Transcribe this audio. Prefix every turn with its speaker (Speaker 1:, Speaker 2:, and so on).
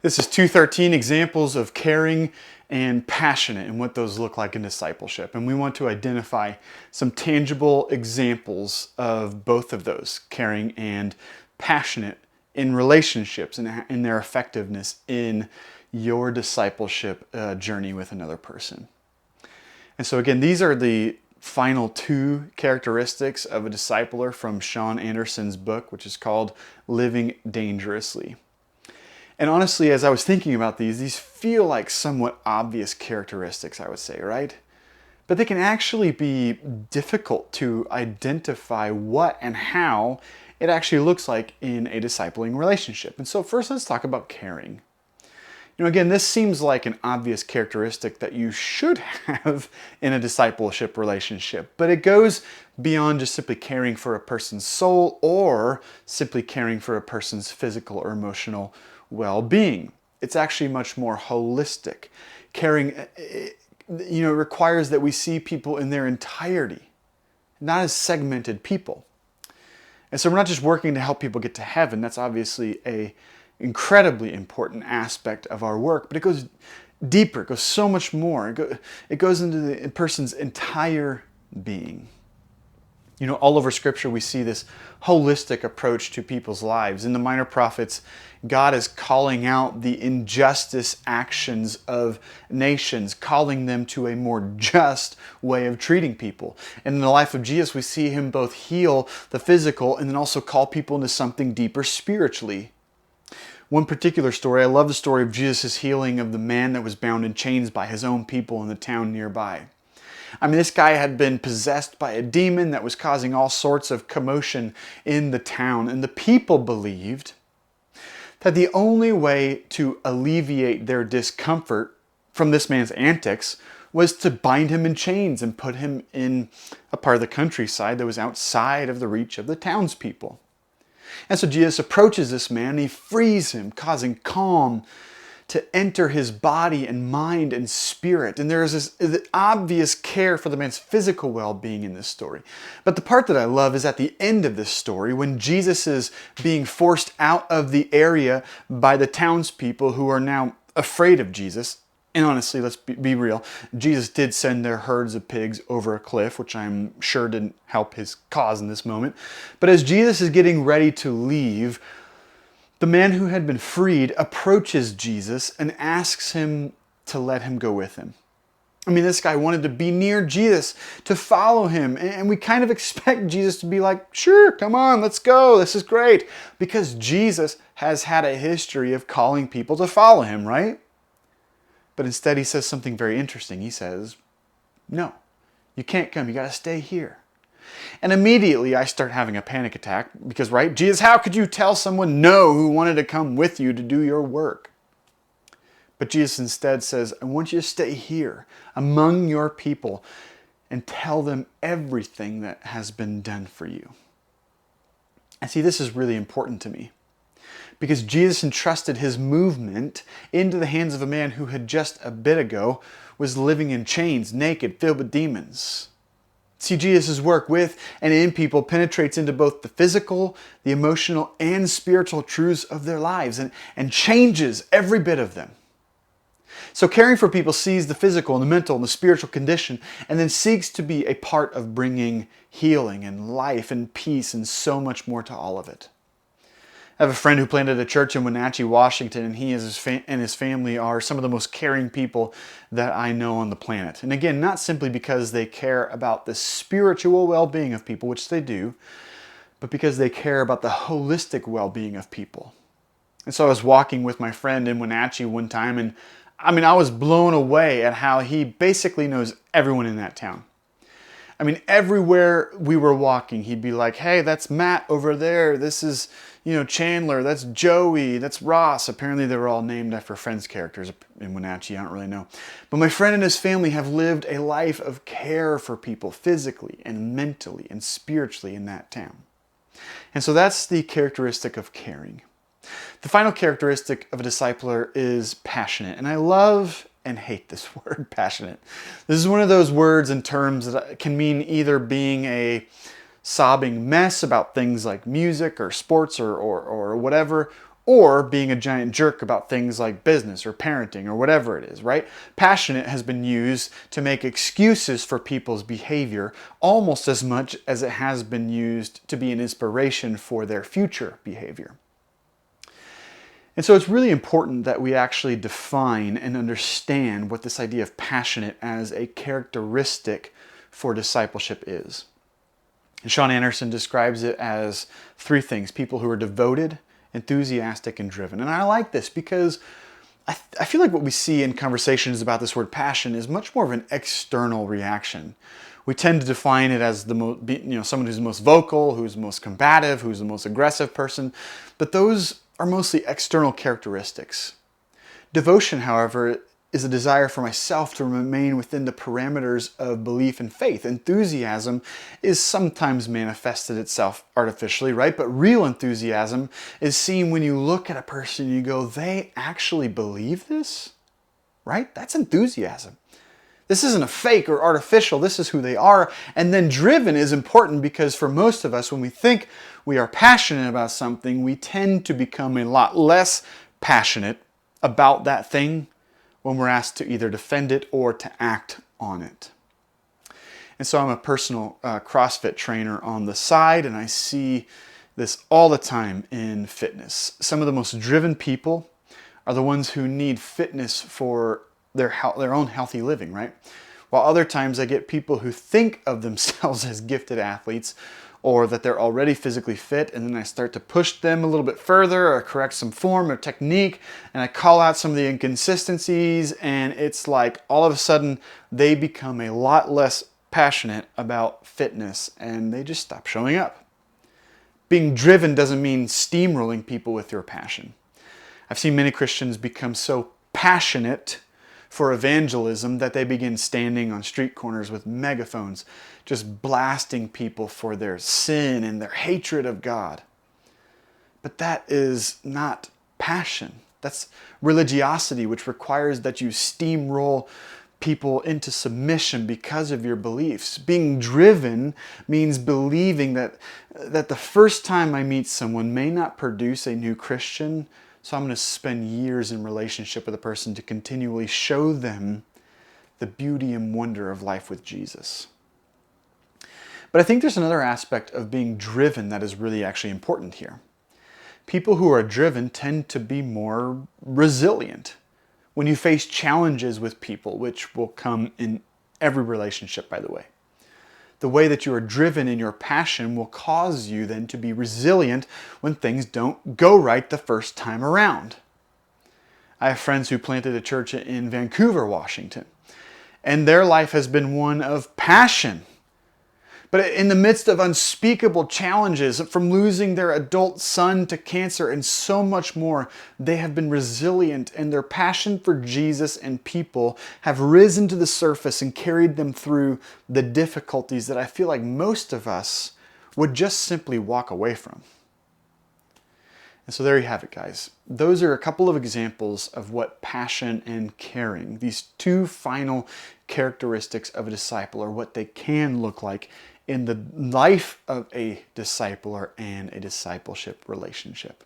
Speaker 1: This is 213 examples of caring and passionate and what those look like in discipleship. And we want to identify some tangible examples of both of those, caring and passionate, in relationships and in their effectiveness in your discipleship journey with another person. And so again, these are the final two characteristics of a discipler from Sean Anderson's book, which is called Living Dangerously. And honestly, as I was thinking about these feel like somewhat obvious characteristics, I would say, right? But they can actually be difficult to identify what and how it actually looks like in a discipling relationship. And so first, let's talk about caring. Again, this seems like an obvious characteristic that you should have in a discipleship relationship, but it goes beyond just simply caring for a person's soul or simply caring for a person's physical or emotional well-being. It's actually much more holistic. Caring, requires that we see people in their entirety, not as segmented people. And so we're not just working to help people get to heaven. That's obviously an incredibly important aspect of our work, but it goes deeper. It goes so much more. It goes into the person's entire being. All over Scripture we see this holistic approach to people's lives. In the Minor Prophets, God is calling out the injustice actions of nations, calling them to a more just way of treating people. And in the life of Jesus, we see him both heal the physical and then also call people into something deeper spiritually. One particular story, I love the story of Jesus' healing of the man that was bound in chains by his own people in the town nearby. This guy had been possessed by a demon that was causing all sorts of commotion in the town. And the people believed that the only way to alleviate their discomfort from this man's antics was to bind him in chains and put him in a part of the countryside that was outside of the reach of the townspeople. And so Jesus approaches this man and he frees him, causing calm to enter his body and mind and spirit. And there is this obvious care for the man's physical well-being in this story. But the part that I love is at the end of this story when Jesus is being forced out of the area by the townspeople who are now afraid of Jesus. And honestly, let's be real, Jesus did send their herds of pigs over a cliff, which I'm sure didn't help his cause in this moment. But as Jesus is getting ready to leave, the man who had been freed approaches Jesus and asks him to let him go with him. This guy wanted to be near Jesus, to follow him. And we kind of expect Jesus to be like, sure, come on, let's go. This is great. Because Jesus has had a history of calling people to follow him, right? But instead he says something very interesting. He says, no, you can't come. You got to stay here. And immediately I start having a panic attack because, right, Jesus, how could you tell someone no who wanted to come with you to do your work? But Jesus instead says, I want you to stay here among your people and tell them everything that has been done for you. And see, this is really important to me because Jesus entrusted his movement into the hands of a man who had just a bit ago was living in chains, naked, filled with demons. See, Jesus' work with and in people penetrates into both the physical, the emotional, and spiritual truths of their lives and changes every bit of them. So caring for people sees the physical and the mental and the spiritual condition and then seeks to be a part of bringing healing and life and peace and so much more to all of it. I have a friend who planted a church in Wenatchee, Washington, and he and his family are some of the most caring people that I know on the planet. And again, not simply because they care about the spiritual well-being of people, which they do, but because they care about the holistic well-being of people. And so I was walking with my friend in Wenatchee one time, and I was blown away at how he basically knows everyone in that town. Everywhere we were walking, he'd be like, hey, that's Matt over there. This is, Chandler. That's Joey. That's Ross. Apparently they were all named after Friends characters in Wenatchee. I don't really know. But my friend and his family have lived a life of care for people physically and mentally and spiritually in that town. And so that's the characteristic of caring. The final characteristic of a discipler is passionate. And I love and hate this word, passionate. This is one of those words and terms that can mean either being a sobbing mess about things like music or sports or whatever, or being a giant jerk about things like business or parenting or whatever it is, right? Passionate has been used to make excuses for people's behavior almost as much as it has been used to be an inspiration for their future behavior. And so it's really important that we actually define and understand what this idea of passionate as a characteristic for discipleship is. And Sean Anderson describes it as three things: people who are devoted, enthusiastic, and driven. And I like this because I feel like what we see in conversations about this word passion is much more of an external reaction. We tend to define it as someone who's the most vocal, who's the most combative, who's the most aggressive person, but those are mostly external characteristics. Devotion, however, is a desire for myself to remain within the parameters of belief and faith. Enthusiasm is sometimes manifested itself artificially, right? But real enthusiasm is seen when you look at a person and you go, they actually believe this, right? That's enthusiasm. This isn't a fake or artificial. This is who they are. And then driven is important because for most of us, when we think we are passionate about something, we tend to become a lot less passionate about that thing when we're asked to either defend it or to act on it. And so I'm a personal CrossFit trainer on the side, and I see this all the time in fitness. Some of the most driven people are the ones who need fitness for their own healthy living, right? While other times I get people who think of themselves as gifted athletes or that they're already physically fit, and then I start to push them a little bit further or correct some form or technique, and I call out some of the inconsistencies, and it's like all of a sudden they become a lot less passionate about fitness and they just stop showing up. Being driven doesn't mean steamrolling people with your passion. I've seen many Christians become so passionate for evangelism that they begin standing on street corners with megaphones, just blasting people for their sin and their hatred of God. But that is not passion. That's religiosity, which requires that you steamroll people into submission because of your beliefs. Being driven means believing that the first time I meet someone may not produce a new Christian, so I'm going to spend years in relationship with a person to continually show them the beauty and wonder of life with Jesus. But I think there's another aspect of being driven that is really actually important here. People who are driven tend to be more resilient when you face challenges with people, which will come in every relationship, by the way. The way that you are driven in your passion will cause you then to be resilient when things don't go right the first time around. I have friends who planted a church in Vancouver, Washington, and their life has been one of passion. But in the midst of unspeakable challenges, from losing their adult son to cancer and so much more, they have been resilient, and their passion for Jesus and people have risen to the surface and carried them through the difficulties that I feel like most of us would just simply walk away from. And so there you have it, guys. Those are a couple of examples of what passion and caring, these two final characteristics of a disciple, or what they can look like in the life of a discipler and a discipleship relationship.